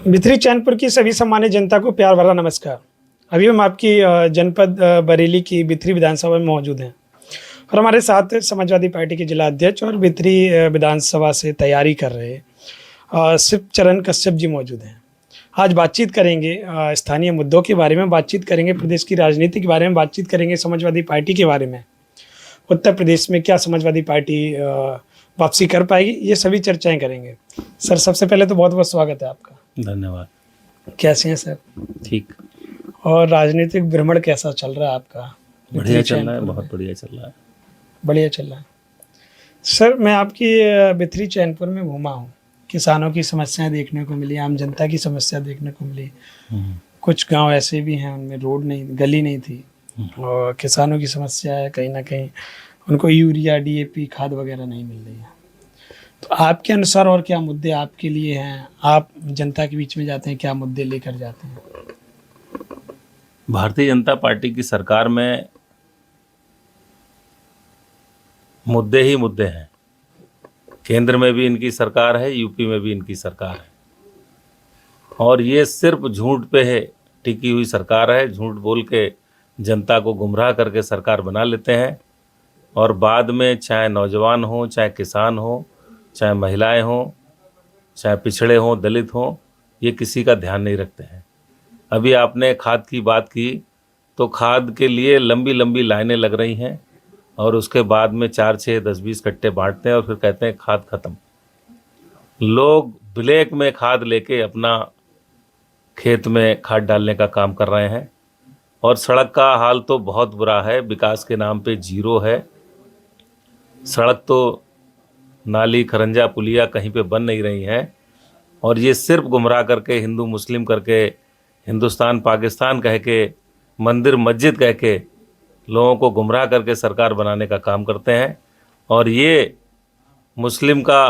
भित्री चैनपुर की सभी सम्मानित जनता को प्यार भरा नमस्कार। अभी हम आपकी जनपद बरेली की भित्री विधानसभा में मौजूद हैं और हमारे साथ समाजवादी पार्टी के जिला अध्यक्ष और भित्री विधानसभा से तैयारी कर रहे शिवचरण कश्यप जी मौजूद हैं। आज बातचीत करेंगे स्थानीय मुद्दों के बारे में, बातचीत करेंगे प्रदेश की राजनीति के बारे में, बातचीत करेंगे समाजवादी पार्टी के बारे में। उत्तर प्रदेश में क्या समाजवादी पार्टी वापसी कर पाएगी, ये सभी चर्चाएं करेंगे। सर, सबसे पहले तो बहुत बहुत स्वागत है आपका। धन्यवाद। कैसे हैं सर? ठीक। और राजनीतिक भ्रमण कैसा चल रहा है आपका? बढ़िया चल रहा है, बहुत बढ़िया चल रहा है। बढ़िया चल रहा है। सर, मैं आपकी भित्री चैनपुर में घूमा हूँ, किसानों की समस्याएं देखने को मिली, आम जनता की समस्या देखने को मिली। कुछ गांव ऐसे भी हैं उनमें रोड नहीं, गली नहीं थी और किसानों की समस्या है, कहीं ना कहीं उनको यूरिया, डीएपी, खाद वगैरह नहीं मिल रही है। तो आपके अनुसार और क्या मुद्दे आपके लिए हैं? आप जनता के बीच में जाते हैं, क्या मुद्दे लेकर जाते हैं? भारतीय जनता पार्टी की सरकार में मुद्दे ही मुद्दे हैं। केंद्र में भी इनकी सरकार है, यूपी में भी इनकी सरकार है और ये सिर्फ झूठ पे है टिकी हुई सरकार है। झूठ बोल के जनता को गुमराह करके सरकार बना लेते हैं और बाद में चाहे नौजवान हो, चाहे किसान हो, चाहे महिलाएं हों, चाहे पिछड़े हों, दलित हों, ये किसी का ध्यान नहीं रखते हैं। अभी आपने खाद की बात की तो खाद के लिए लंबी लंबी लाइनें लग रही हैं और उसके बाद में 4, 6, 10, 20 कट्टे बांटते हैं और फिर कहते हैं खाद ख़त्म। लोग ब्लैक में खाद लेके अपना खेत में खाद डालने का काम कर रहे हैं और सड़क का हाल तो बहुत बुरा है। विकास के नाम पे जीरो है। सड़क तो नाली, खरंजा, पुलिया कहीं पे बन नहीं रही हैं और ये सिर्फ गुमराह करके, हिंदू मुस्लिम करके, हिंदुस्तान पाकिस्तान कह के, मंदिर मस्जिद कह के लोगों को गुमराह करके सरकार बनाने का काम करते हैं और ये मुस्लिम का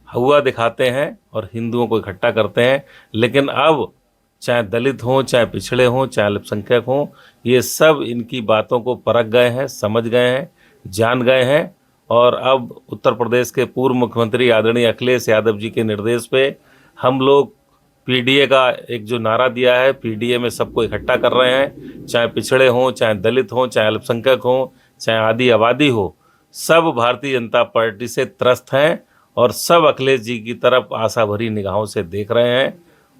हुआ दिखाते हैं और हिंदुओं को इकट्ठा करते हैं। लेकिन अब चाहे दलित हों, चाहे पिछड़े हों, चाहे अल्पसंख्यक हों, ये सब इनकी बातों को परख गए हैं, समझ गए हैं, जान गए हैं और अब उत्तर प्रदेश के पूर्व मुख्यमंत्री आदरणीय अखिलेश यादव जी के निर्देश पे हम लोग पीडीए का एक जो नारा दिया है, पीडीए में सबको इकट्ठा कर रहे हैं। चाहे पिछड़े हों, चाहे दलित हों, चाहे अल्पसंख्यक हों, चाहे आदि आबादी हो, सब भारतीय जनता पार्टी से त्रस्त हैं और सब अखिलेश जी की तरफ आशा भरी निगाहों से देख रहे हैं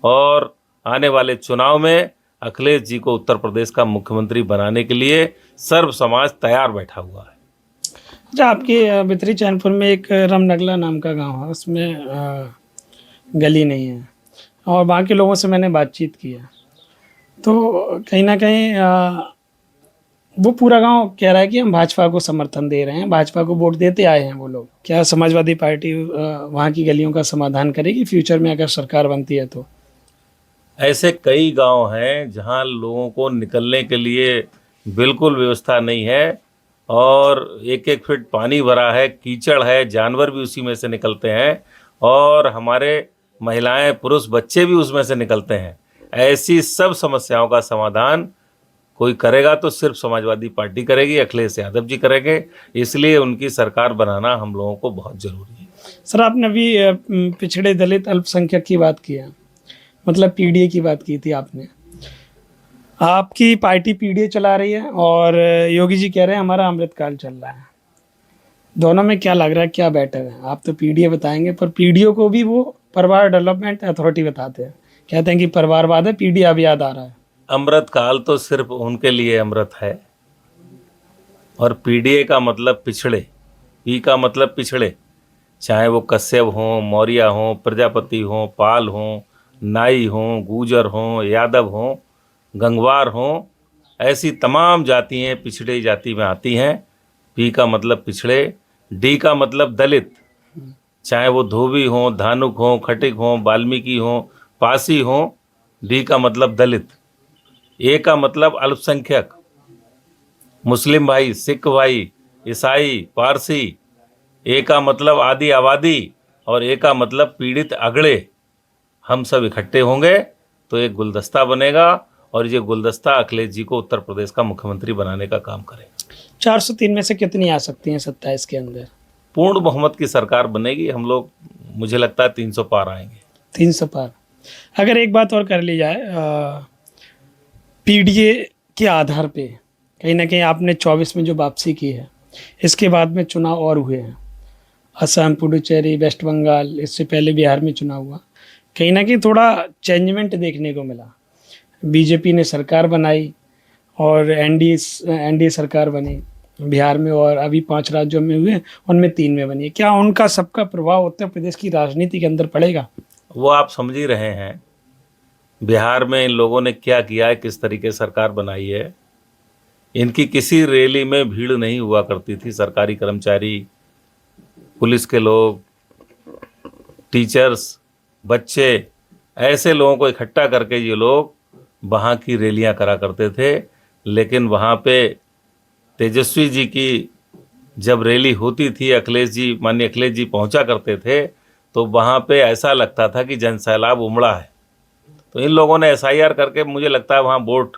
और आने वाले चुनाव में अखिलेश जी को उत्तर प्रदेश का मुख्यमंत्री बनाने के लिए सर्व समाज तैयार बैठा हुआ है। अच्छा, आपके भित्री चैनपुर में एक रमनगला नाम का गांव है, उसमें गली नहीं है और वहाँ के लोगों से मैंने बातचीत की है तो कहीं ना कहीं वो पूरा गांव कह रहा है कि हम भाजपा को समर्थन दे रहे हैं, भाजपा को वोट देते आए हैं वो लोग। क्या समाजवादी पार्टी वहाँ की गलियों का समाधान करेगी फ्यूचर में अगर सरकार बनती है तो? ऐसे कई गांव हैं जहां लोगों को निकलने के लिए बिल्कुल व्यवस्था नहीं है और 1-1 फीट पानी भरा है, कीचड़ है, जानवर भी उसी में से निकलते हैं और हमारे महिलाएं, पुरुष, बच्चे भी उसमें से निकलते हैं। ऐसी सब समस्याओं का समाधान कोई करेगा तो सिर्फ समाजवादी पार्टी करेगी, अखिलेश यादव जी करेंगे। इसलिए उनकी सरकार बनाना हम लोगों को बहुत ज़रूरी है। सर, आपने अभी पिछड़े, दलित, अल्पसंख्यक की बात की है, मतलब पीडीए की बात की थी आपने। आपकी पार्टी पीडीए चला रही है और योगी जी कह रहे हैं हमारा अमृतकाल चल रहा है। दोनों में क्या लग रहा है, क्या बेटर है? आप तो पीडीए बताएंगे पर पीडीए को भी वो परिवार डेवलपमेंट अथॉरिटी बताते हैं, कहते हैं कि परिवारवाद है, पीडीए अब याद आ रहा है। अमृतकाल तो सिर्फ उनके लिए अमृत है और पीडीए का मतलब पिछड़े, पी का मतलब पिछड़े, चाहे वो कश्यप हों, मौर्य हों, प्रजापति हों, पाल हों, नाई हों, गूजर हों, यादव हों, गंगवार हों, ऐसी तमाम जातियाँ पिछड़े जाति में आती हैं। पी का मतलब पिछड़े, डी का मतलब दलित, चाहे वो धोबी हों, धानुक हों, खटिक हों, वाल्मीकि हों, पासी हों, डी का मतलब दलित। ए का मतलब अल्पसंख्यक, मुस्लिम भाई, सिख भाई, ईसाई, पारसी। ए का मतलब आदि आबादी और ए का मतलब पीड़ित अगड़े। हम सब इकट्ठे होंगे तो एक गुलदस्ता बनेगा और ये गुलदस्ता अखिलेश जी को उत्तर प्रदेश का मुख्यमंत्री बनाने का काम करेगा। 403 में से कितनी आ सकती हैं 27 के अंदर? पूर्ण बहुमत की सरकार बनेगी। हम लोग, मुझे लगता है 300 पार आएंगे। 300 पार। अगर एक बात और कर ली जाए, पीडीए के आधार पे कहीं ना कहीं आपने 24 में जो वापसी की है, इसके बाद में चुनाव और हुए हैं, असम, पुडुचेरी, वेस्ट बंगाल, इससे पहले बिहार में चुनाव हुआ, कहीं ना कहीं थोड़ा चेंजमेंट देखने को मिला। बीजेपी ने सरकार बनाई और एनडीए सरकार बनी बिहार में, और अभी 5 राज्यों में हुए, उनमें 3 में बनी है। क्या उनका सबका प्रभाव उत्तर प्रदेश की राजनीति के अंदर पड़ेगा? वो आप समझ ही रहे हैं बिहार में इन लोगों ने क्या किया है, किस तरीके से सरकार बनाई है। इनकी किसी रैली में भीड़ नहीं हुआ करती थी। सरकारी कर्मचारी, पुलिस के लोग, टीचर्स, बच्चे, ऐसे लोगों को इकट्ठा करके ये लोग वहाँ की रैलियाँ करा करते थे। लेकिन वहाँ पे तेजस्वी जी की जब रैली होती थी, माननीय अखिलेश जी पहुँचा करते थे, तो वहाँ पे ऐसा लगता था कि जनसैलाब उमड़ा है। तो इन लोगों ने एसआईआर करके मुझे लगता है वहाँ वोट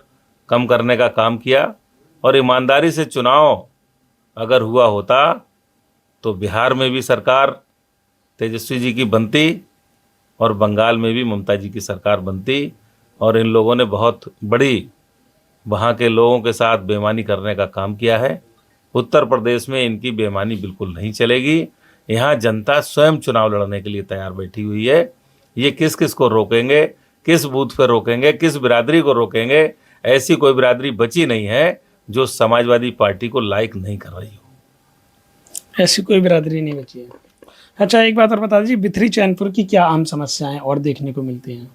कम करने का काम किया, और ईमानदारी से चुनाव अगर हुआ होता तो बिहार में भी सरकार तेजस्वी जी की बनती और बंगाल में भी ममता जी की सरकार बनती। और इन लोगों ने बहुत बड़ी वहाँ के लोगों के साथ बेईमानी करने का काम किया है। उत्तर प्रदेश में इनकी बेईमानी बिल्कुल नहीं चलेगी। यहाँ जनता स्वयं चुनाव लड़ने के लिए तैयार बैठी हुई है। ये किस किस को रोकेंगे, किस बूथ पर रोकेंगे, किस बिरादरी को रोकेंगे, ऐसी कोई बिरादरी बची नहीं है जो समाजवादी पार्टी को लाइक नहीं कर रही हो। ऐसी कोई बिरादरी नहीं बची है। अच्छा, एक बात और बता दीजिए, बिथरी चैनपुर की क्या आम समस्याएं और देखने को मिलती हैं?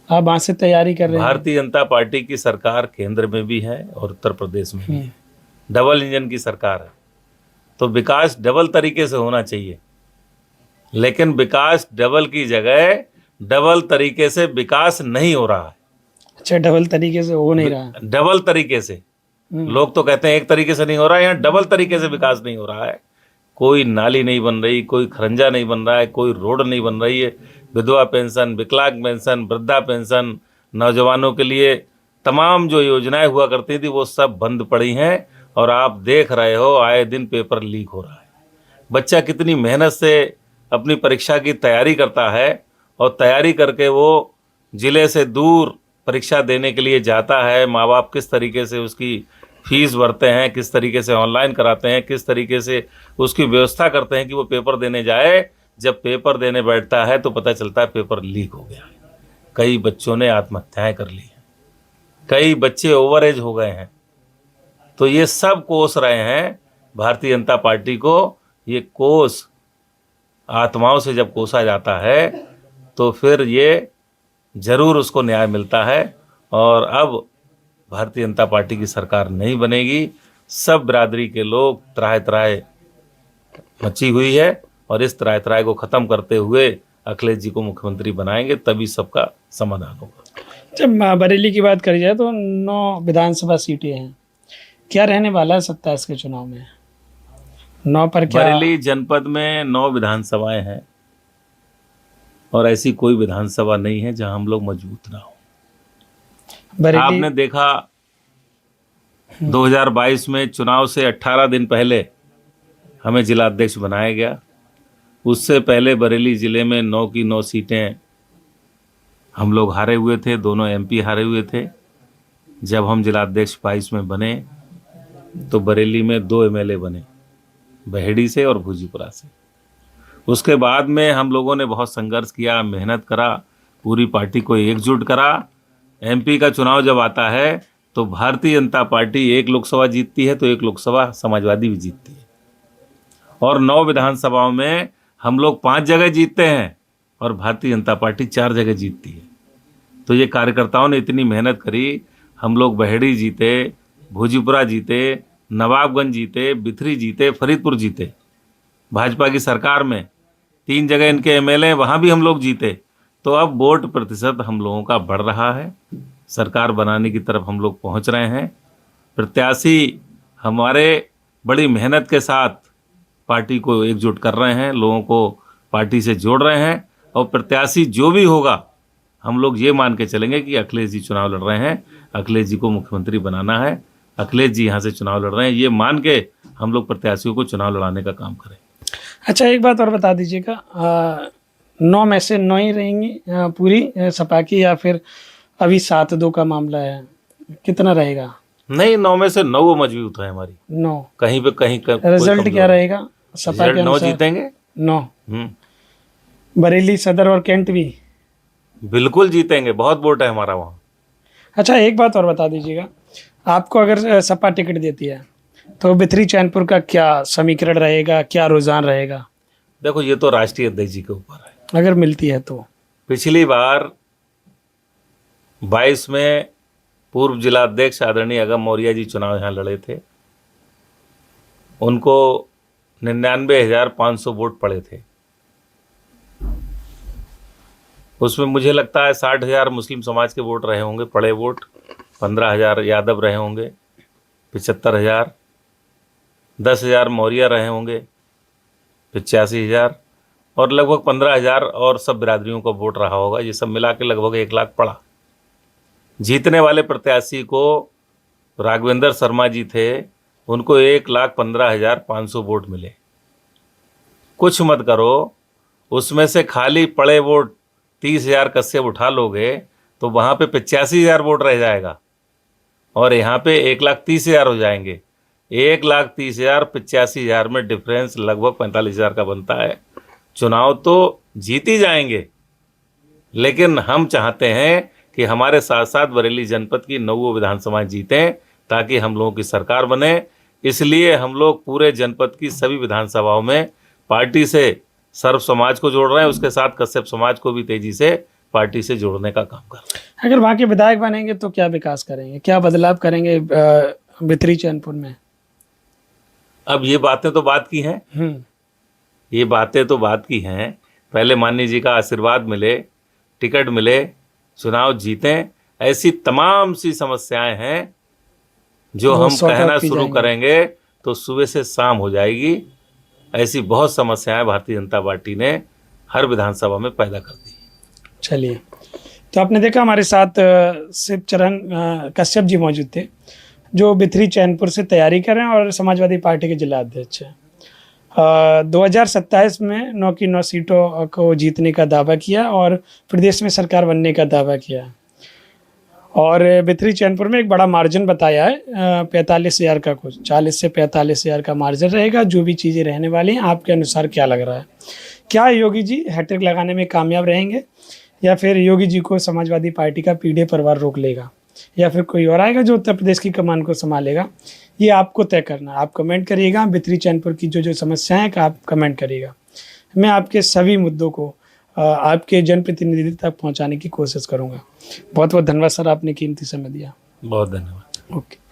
आप वहाँ से तैयारी कर रहे हैं? भारतीय जनता पार्टी की सरकार केंद्र में भी है और उत्तर प्रदेश में भी है। डबल इंजन की सरकार है, तो विकास डबल तरीके से होना चाहिए। लेकिन विकास डबल की जगह डबल तरीके से विकास नहीं हो रहा है। अच्छा, डबल तरीके से हो नहीं रहा? डबल तरीके से, लोग तो कहते हैं एक तरीके से नहीं हो रहा है, यहाँ डबल तरीके से विकास नहीं हो रहा है। कोई नाली नहीं बन रही, कोई खरंजा नहीं बन रहा है, कोई रोड नहीं बन रही है। विधवा पेंशन, विकलांग पेंशन, वृद्धा पेंशन, नौजवानों के लिए तमाम जो योजनाएं हुआ करती थी वो सब बंद पड़ी हैं। और आप देख रहे हो आए दिन पेपर लीक हो रहा है। बच्चा कितनी मेहनत से अपनी परीक्षा की तैयारी करता है, और तैयारी करके वो ज़िले से दूर परीक्षा देने के लिए जाता है। माँ बाप किस तरीके से उसकी फीस भरते हैं, किस तरीके से ऑनलाइन कराते हैं, किस तरीके से उसकी व्यवस्था करते हैं कि वो पेपर देने जाए। जब पेपर देने बैठता है तो पता चलता है पेपर लीक हो गया है। कई बच्चों ने आत्महत्याएं कर ली हैं, कई बच्चे ओवर एज हो गए हैं। तो ये सब कोस रहे हैं भारतीय जनता पार्टी को। ये कोस आत्माओं से जब कोसा जाता है तो फिर ये ज़रूर उसको न्याय मिलता है। और अब भारतीय जनता पार्टी की सरकार नहीं बनेगी। सब बिरादरी के लोग त्राह त्राह मची हुई है, और इस त्राह त्राह को ख़त्म करते हुए अखिलेश जी को मुख्यमंत्री बनाएंगे, तभी सबका समाधान होगा। जब बरेली की बात करी जाए तो 9 विधानसभा सीटें हैं, क्या रहने वाला है 27 के चुनाव में? 9 पर क्या? बरेली जनपद में 9 विधानसभाएं हैं, और ऐसी कोई विधानसभा नहीं है जहां हम लोग मजबूत ना हो। आपने देखा 2022 में चुनाव से 18 दिन पहले हमें जिला अध्यक्ष बनाया गया। उससे पहले बरेली ज़िले में 9 की 9 सीटें हम लोग हारे हुए थे, दोनों एमपी हारे हुए थे। जब हम जिला अध्यक्ष 22 में बने तो बरेली में 2 एमएलए बने, बहेड़ी से और भूजीपुरा से। उसके बाद में हम लोगों ने बहुत संघर्ष किया, मेहनत करा, पूरी पार्टी को एकजुट करा। एमपी का चुनाव जब आता है तो भारतीय जनता पार्टी 1 लोकसभा जीतती है तो 1 लोकसभा समाजवादी भी जीतती है, और 9 विधानसभाओं में हम लोग 5 जगह जीतते हैं और भारतीय जनता पार्टी 4 जगह जीतती है। तो ये कार्यकर्ताओं ने इतनी मेहनत करी। हम लोग बहेड़ी जीते, भोजीपुरा जीते, नवाबगंज जीते, बिथरी जीते, फरीदपुर जीते। भाजपा की सरकार में 3 जगह इनके एमएलए, वहाँ भी हम लोग जीते। तो अब वोट प्रतिशत हम लोगों का बढ़ रहा है, सरकार बनाने की तरफ हम लोग पहुँच रहे हैं। प्रत्याशी हमारे बड़ी मेहनत के साथ पार्टी को एकजुट कर रहे हैं, लोगों को पार्टी से जोड़ रहे हैं, और प्रत्याशी जो भी होगा हम लोग ये मान के चलेंगे कि अखिलेश जी चुनाव लड़ रहे हैं, अखिलेश जी को मुख्यमंत्री बनाना है, अखिलेश जी यहाँ से चुनाव लड़ रहे हैं, ये मान के हम लोग प्रत्याशियों को चुनाव लड़ाने का काम करें। अच्छा, एक बात और बता दीजिएगा, 9 में से 9 ही रहेंगी पूरी सपा की, या फिर अभी 7-2 का मामला है, कितना रहेगा? नहीं, 9 में से 9 मजबूत है हमारी, 9। कहीं पे कहीं कोई रिजल्ट कमजोर क्या नहीं। रहेगा सपा के रिजल्ट 9 अनुसार? जीतेंगे। 9। बरेली, सदर और कैंट भी? बिल्कुल जीतेंगे, बहुत वोट है हमारा वहाँ। अच्छा, एक बात और बता दीजिएगा, आपको अगर सपा टिकट देती है तो बिथरी चैनपुर का क्या समीकरण रहेगा, क्या रुझान रहेगा? देखो, ये तो राष्ट्रीय अध्यक्ष जी के ऊपर है। अगर मिलती है तो पिछली बार 22 में पूर्व जिला अध्यक्ष आदरणीय अगम मौर्य जी चुनाव यहाँ लड़े थे, उनको 99,500 वोट पड़े थे। उसमें मुझे लगता है 60,000 मुस्लिम समाज के वोट रहे होंगे, पड़े वोट 15,000 यादव रहे होंगे, 75,000, 10,000 मौर्य रहे होंगे, 85,000, और लगभग 15,000 और सब बिरादरियों का वोट रहा होगा। ये सब मिला के लगभग 1 लाख पड़ा। जीतने वाले प्रत्याशी को राघवेंद्र शर्मा जी थे, उनको 1,15,500 वोट मिले। कुछ मत करो, उसमें से खाली पड़े वोट 30,000 कश्यप उठा लोगे तो वहाँ पे 85,000 वोट रह जाएगा, और यहाँ पे 1,30,000 हो जाएंगे। 1,30,000 85,000 में डिफरेंस लगभग 45,000 का बनता है। चुनाव तो जीत ही जाएंगे, लेकिन हम चाहते हैं कि हमारे साथ साथ बरेली जनपद की 9 विधानसभाएं जीतें, ताकि हम लोगों की सरकार बने। इसलिए हम लोग पूरे जनपद की सभी विधानसभाओं में पार्टी से सर्व समाज को जोड़ रहे हैं, उसके साथ कश्यप समाज को भी तेजी से पार्टी से जोड़ने का काम कर रहे हैं। अगर वहाँ के विधायक बनेंगे तो क्या विकास करेंगे, क्या बदलाव करेंगे बिथरी चैनपुर में? अब ये बातें तो बात की हैं, ये बातें तो बात की हैं। पहले माननीय जी का आशीर्वाद मिले, टिकट मिले, चुनाव जीतें। ऐसी तमाम सी समस्याएं हैं जो वो हम sort out कहना की शुरू जाएंगी। करेंगे तो सुबह से शाम हो जाएगी। ऐसी बहुत समस्याएं भारतीय जनता पार्टी ने हर विधानसभा में पैदा कर दी। चलिए, तो आपने देखा हमारे साथ शिवचरण कश्यप जी मौजूद थे, जो बिथरी चैनपुर से तैयारी कर रहे हैं और समाजवादी पार्टी के जिला अध्यक्ष हैं। 2027 में 9 की 9 सीटों को जीतने का दावा किया और प्रदेश में सरकार बनने का दावा किया, और बिथरी चैनपुर में एक बड़ा मार्जिन बताया है, 45,000 का, कुछ 40 से 45,000 का मार्जिन रहेगा। जो भी चीज़ें रहने वाली हैं, आपके अनुसार क्या लग रहा है? क्या योगी जी हैट्रिक लगाने में कामयाब रहेंगे, या फिर योगी जी को समाजवादी पार्टी का पीढ़ी परिवार रोक लेगा, या फिर कोई और आएगा जो उत्तर प्रदेश की कमान को संभालेगा? ये आपको तय करना है। आप कमेंट करिएगा, बिथरी चैनपुर की जो समस्याएं हैं आप कमेंट करिएगा। मैं आपके सभी मुद्दों को आपके जनप्रतिनिधि तक पहुंचाने की कोशिश करूंगा। बहुत बहुत धन्यवाद सर, आपने कीमती समय दिया। बहुत धन्यवाद। ओके।